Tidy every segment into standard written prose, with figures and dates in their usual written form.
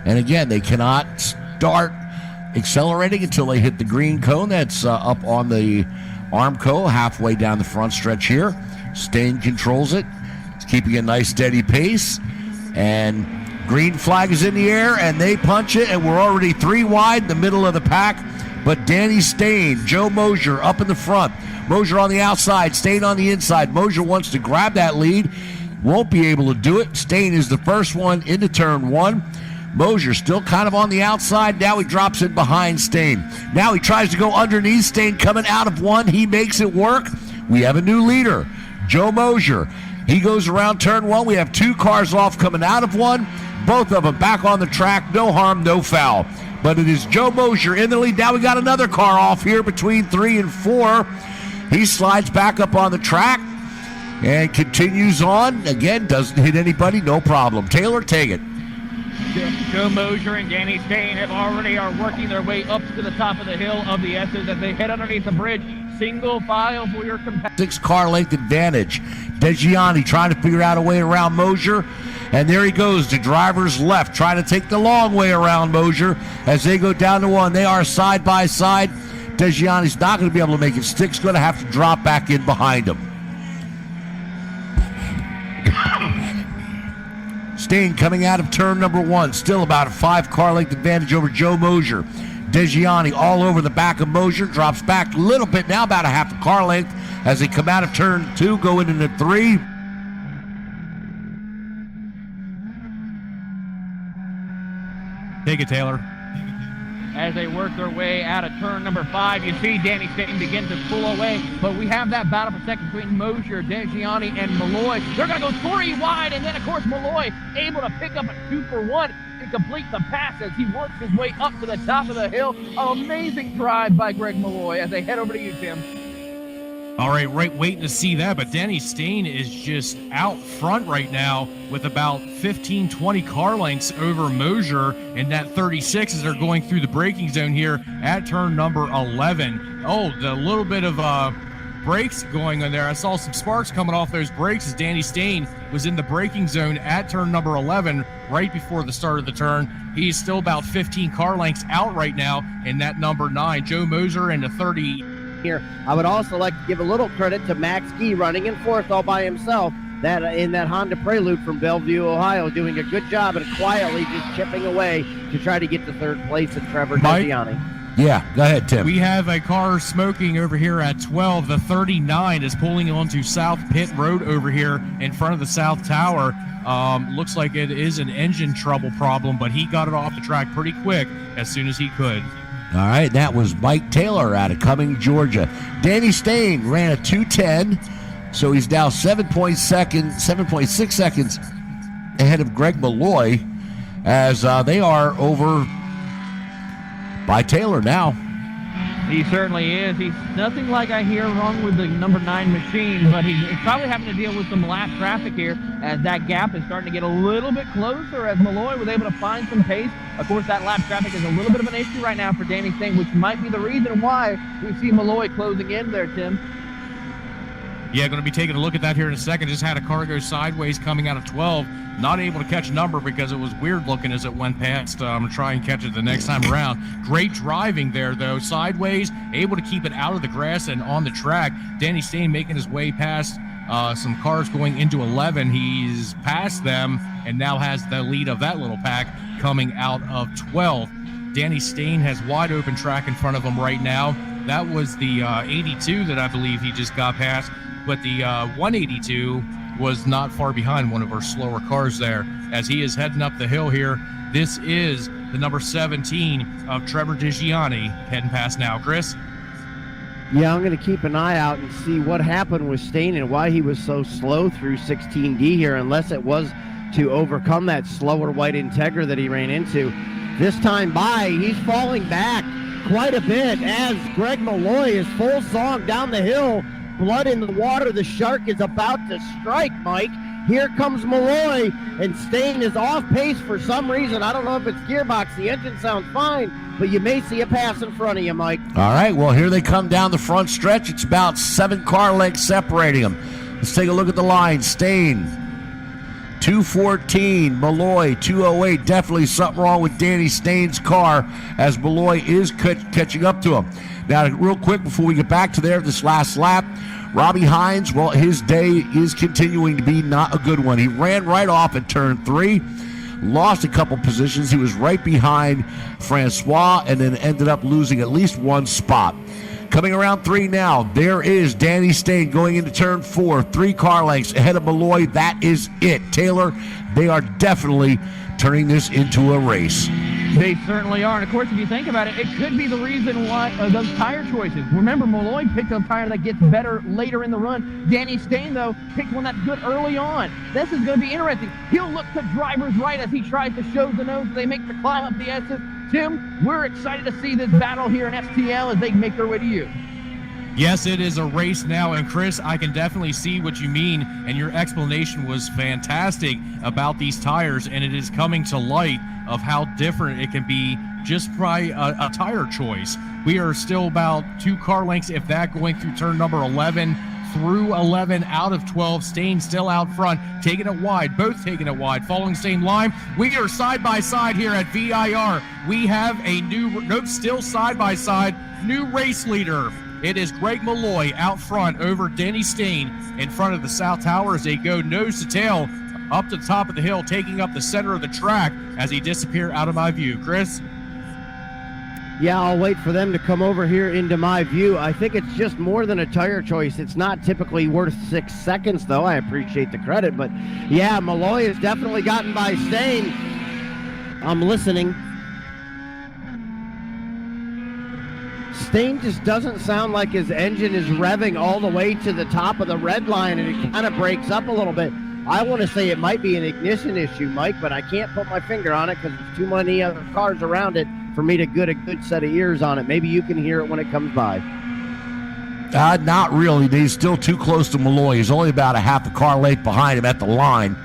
And again, they cannot start accelerating until they hit the green cone that's up on the Armco halfway down the front stretch here. Stain controls it. It's keeping a nice steady pace. And green flag is in the air, and they punch it, and we're already 3 wide in the middle of the pack. But Danny Stain, Joe Mosier up in the front. Mosier on the outside, Stain on the inside. Mosier wants to grab that lead. Won't be able to do it. Stain is the first one into turn 1. Mosier still kind of on the outside. Now he drops it behind Stain. Now he tries to go underneath Stain, coming out of 1. He makes it work. We have a new leader, Joe Mosier. He goes around turn 1. We have 2 cars off coming out of 1. Both of them back on the track. No harm, no foul. But it is Joe Mosier in the lead. Now we got another car off here between 3 and 4. He slides back up on the track and continues on. Again, doesn't hit anybody, no problem. Taylor, take it. Joe Mosier and Danny Stain are working their way up to the top of the hill of the S's as they head underneath the bridge. Single file for your competitor. 6 car length advantage. DeGianni trying to figure out a way around Mosier. And there he goes to driver's left, trying to take the long way around Mosier as they go down to 1. They are side by side. DeGianni's not going to be able to make it stick. He's going to have to drop back in behind him. Stain coming out of turn number 1. Still about a 5 car length advantage over Joe Mosier. DeGianni all over the back of Mosier. Drops back a little bit now, about a half a car length as they come out of turn 2, going into 3. Take it, Taylor. As they work their way out of turn number 5, you see Danny Stain begin to pull away, but we have that battle for second between Mosier, DeGianni, and Maloy. They're going to go 3 wide, and then, of course, Maloy able to pick up a 2-for-1 and complete the pass as he works his way up to the top of the hill. Amazing drive by Greg Maloy as they head over to you, Tim. All right, waiting to see that, but Danny Stain is just out front right now with about 15, 20 car lengths over Mosier in that 36 as they're going through the braking zone here at turn number 11. Oh, the little bit of brakes going on there. I saw some sparks coming off those brakes as Danny Stain was in the braking zone at turn number 11 right before the start of the turn. He's still about 15 car lengths out right now in that number 9. Joe Mosier in the 30. Here, I would also like to give a little credit to Max Gee running in 4th all by himself. That in that Honda Prelude from Bellevue, Ohio, doing a good job and quietly just chipping away to try to get to 3rd place at Trevor DeGianni. Yeah, go ahead, Tim. We have a car smoking over here at 12. The 39 is pulling onto South Pit Road over here in front of the South Tower. Looks like it is an engine trouble problem, but he got it off the track pretty quick as soon as he could. All right, that was Mike Taylor out of Cumming, Georgia. Danny Stain ran a 2:10, so he's now 7.6 seconds ahead of Greg Maloy as they are over by Taylor now. He certainly is. He's nothing like I hear wrong with the number 9 machine, but he's probably having to deal with some lap traffic here as that gap is starting to get a little bit closer as Maloy was able to find some pace. Of course, that lap traffic is a little bit of an issue right now for Danny Stain, which might be the reason why we see Maloy closing in there, Tim. Yeah, going to be taking a look at that here in a second. Just had a car go sideways coming out of 12. Not able to catch a number because it was weird looking as it went past. I'm going to try and catch it the next time around. Great driving there, though. Sideways, able to keep it out of the grass and on the track. Danny Stain making his way past some cars going into 11. He's passed them and now has the lead of that little pack coming out of 12. Danny Stain has wide open track in front of him right now. That was the 82 that I believe he just got past. But the 182 was not far behind one of our slower cars there as he is heading up the hill here. This is the number 17 of Trevor DeGianni heading past now. Chris? Yeah, I'm going to keep an eye out and see what happened with Stain and why he was so slow through 16D here, unless it was to overcome that slower white Integra that he ran into. This time by, he's falling back quite a bit as Greg Maloy is full song down the hill. Blood in the water. The shark is about to strike, Mike. Here comes Maloy, and Stain is off pace for some reason. I don't know if it's gearbox. The engine sounds fine, but you may see a pass in front of you, Mike. All right, well, here they come down the front stretch. It's about 7 car lengths separating them. Let's take a look at the line. Stain 214, Maloy, 208. Definitely something wrong with Danny Stain's car as Maloy is catching up to him. Now, real quick before we get back to this last lap, Robbie Hines, well, his day is continuing to be not a good one. He ran right off at turn 3, lost a couple positions. He was right behind Francois and then ended up losing at least one spot. Coming around 3 now, there is Danny Stain going into turn 4, 3 car lengths ahead of Maloy. That is it. Taylor, they are definitely turning this into a race. They certainly are. And, of course, if you think about it, it could be the reason why those tire choices. Remember, Maloy picked a tire that gets better later in the run. Danny Stain, though, picked one that's good early on. This is going to be interesting. He'll look to driver's right as he tries to show the nose as they make the climb up the S's. Tim, we're excited to see this battle here in STL as they make their way to you. Yes, it is a race now, and Chris, I can definitely see what you mean, and your explanation was fantastic about these tires, and it is coming to light of how different it can be just by a tire choice. We are still about 2 car lengths, if that, going through turn number 11 through 11 out of 12. Stain still out front, taking it wide, both taking it wide, following same line. We are side by side here at VIR. We have a still side by side, new race leader. It is Greg Maloy out front over Danny Stain in front of the South Tower as they go nose to tail up to the top of the hill, taking up the center of the track as he disappears out of my view. Chris? Yeah, I'll wait for them to come over here into my view. I think it's just more than a tire choice. It's not typically worth 6 seconds, though. I appreciate the credit. But, yeah, Maloy has definitely gotten by Stain. I'm listening. Stain just doesn't sound like his engine is revving all the way to the top of the red line, and it kind of breaks up a little bit. I want to say it might be an ignition issue, Mike, but I can't put my finger on it because there's too many other cars around it for me to get a good set of ears on it. Maybe you can hear it when it comes by. Not really. He's still too close to Maloy. He's only about a half a car length behind him at the line.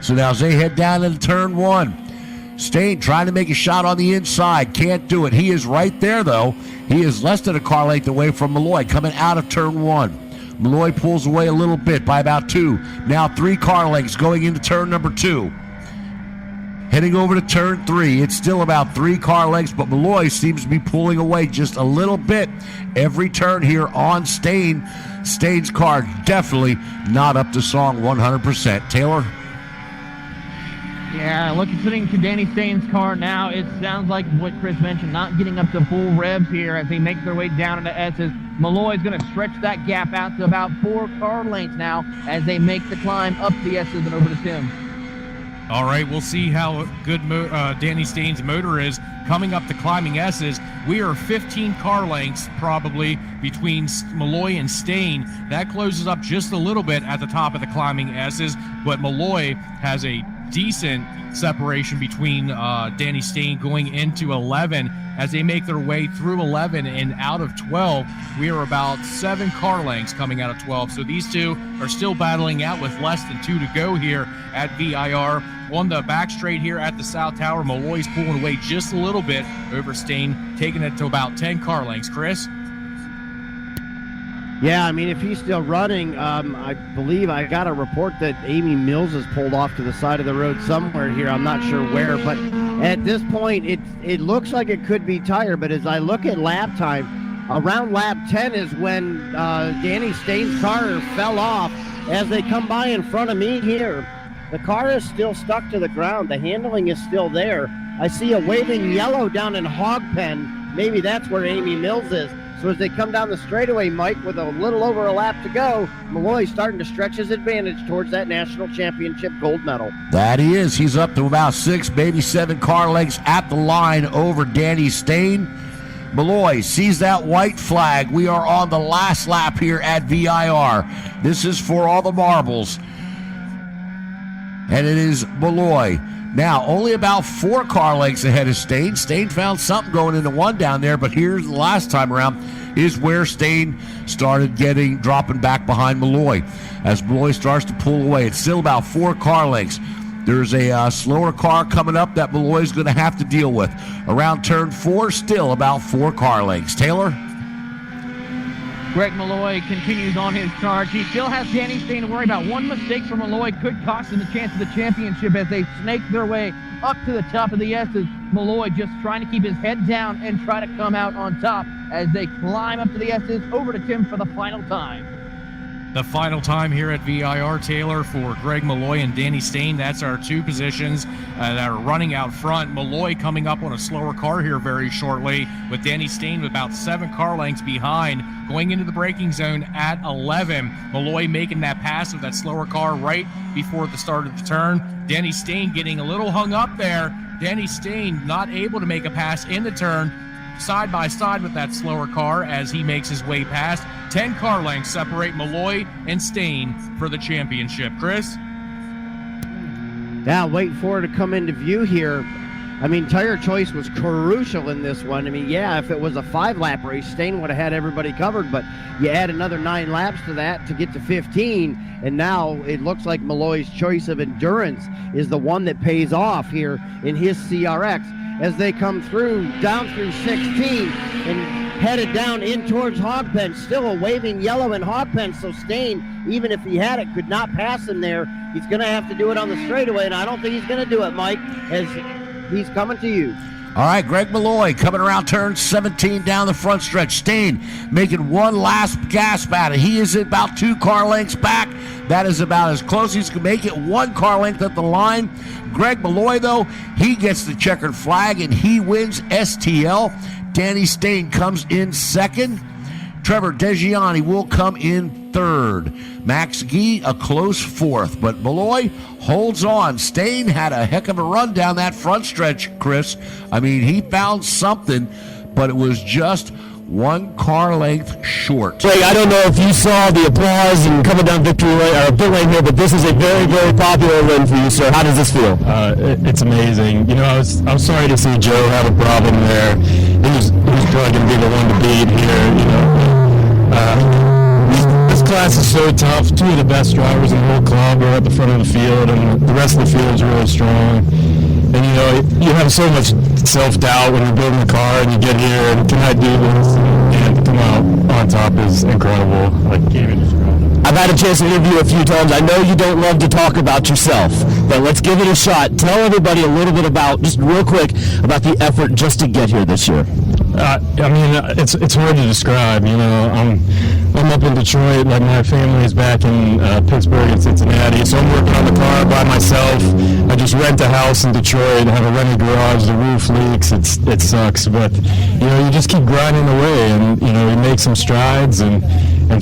So now as they head down into turn 1, Stain trying to make a shot on the inside. Can't do it. He is right there, though. He is less than a car length away from Maloy coming out of turn 1. Maloy pulls away a little bit by about 2. Now 3 car lengths going into turn number 2. Heading over to turn 3. It's still about 3 car lengths, but Maloy seems to be pulling away just a little bit every turn here on Stain. Stain's car definitely not up to song 100%. Taylor? Yeah, listening to Danny Stain's car now, it sounds like what Chris mentioned, not getting up to full revs here as they make their way down into S's. Malloy's going to stretch that gap out to about 4 car lengths now as they make the climb up the S's and over to Tim. All right, we'll see how good Danny Stain's motor is coming up the climbing S's. We are 15 car lengths probably between Maloy and Stain. That closes up just a little bit at the top of the climbing S's, but Maloy has a decent separation between Danny Stain going into 11 as they make their way through 11 and out of 12. We are about 7 car lengths coming out of 12. So these two are still battling out with less than 2 to go here at VIR. On the back straight here at the South Tower, Maloy's pulling away just a little bit over Stain, taking it to about 10 car lengths. Chris? Yeah, I mean, if he's still running, I believe I got a report that Amy Mills has pulled off to the side of the road somewhere here. I'm not sure where, but at this point, it looks like it could be tire. But as I look at lap time, around lap 10 is when Danny Stain's car fell off. As they come by in front of me here, the car is still stuck to the ground. The handling is still there. I see a waving yellow down in Hog Pen. Maybe that's where Amy Mills is. So as they come down the straightaway, Mike, with a little over a lap to go, Maloy's starting to stretch his advantage towards that national championship gold medal. That he is. He's up to about 6, maybe 7 car lengths at the line over Danny Stain. Maloy sees that white flag. We are on the last lap here at VIR. This is for all the marbles. And it is Maloy. Now, only about 4 car lengths ahead of Stain. Stain found something going into 1 down there, but here's the last time around is where Stain started dropping back behind Maloy. As Maloy starts to pull away, it's still about 4 car lengths. There's a slower car coming up that Maloy's going to have to deal with. Around turn 4, still about 4 car lengths. Taylor? Greg Maloy continues on his charge. He still has Danny Stain to worry about. One mistake from Maloy could cost him the chance of the championship as they snake their way up to the top of the S's. Maloy just trying to keep his head down and try to come out on top as they climb up to the S's. Over to Tim for the final time. The final time here at VIR, Taylor, for Greg Maloy and Danny Stain. That's our two positions that are running out front. Maloy coming up on a slower car here very shortly, with Danny Stain about 7 car lengths behind, going into the braking zone at 11. Maloy making that pass with that slower car right before the start of the turn. Danny Stain getting a little hung up there. Danny Stain not able to make a pass in the turn, side by side with that slower car as he makes his way past. 10 car lengths separate Maloy and Stain for the championship. Chris? Yeah, waiting for it to come into view here. I mean, tire choice was crucial in this one. I mean, yeah, if it was a 5-lap race, Stain would have had everybody covered, but you add another 9 laps to that to get to 15, and now it looks like Maloy's choice of endurance is the one that pays off here in his CRX as they come through, down through 16, and headed down in towards Hogpen. Still a waving yellow in Hogpen, so Stain, even if he had it, could not pass him there. He's going to have to do it on the straightaway, and I don't think he's going to do it, Mike, as he's coming to you. All right, Greg Maloy coming around turn 17 down the front stretch. Stain making one last gasp at it. He is about 2 car lengths back. That is about as close as he can make it. 1 car length at the line. Greg Maloy, though, he gets the checkered flag and he wins STL. Danny Stain comes in second. Trevor Degiani will come in third. Max Gee a close fourth, but Maloy holds on. Stain had a heck of a run down that front stretch, Chris. I mean, he found something, but it was just 1 car length short. Greg, I don't know if you saw the applause and coming down victory lane or pit lane here, but this is a very, very popular win for you, sir. How does this feel? It's amazing. You know, I was sorry to see Joe have a problem there. He was probably going to be the one to beat here. You know, this class is so tough. 2 of the best drivers in the whole club are at the front of the field, and the rest of the field is really strong. And, you know, you have so much self-doubt when you're building the car and you get here and can I do this? And come out on top is incredible. Like, can't even describe it. I've had a chance to interview you a few times. I know you don't love to talk about yourself, but let's give it a shot. Tell everybody a little bit about, just real quick, about the effort just to get here this year. I mean, it's hard to describe. You know, I'm up in Detroit. Like, my family is back in Pittsburgh and Cincinnati, so I'm working on the car by myself. I just rent a house in Detroit, have a rented garage. The roof leaks. It sucks, but you know, you just keep grinding away, and you know, you make some strides, and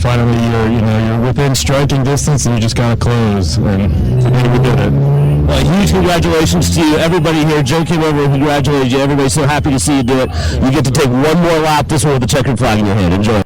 finally you're within striking distance, and you just gotta close. And today we did it. Well, huge congratulations to you. Everybody here, Joe came over and congratulated you. Everybody's so happy to see you do it. You get to take one more lap, this one with the checkered flag in your hand. Enjoy.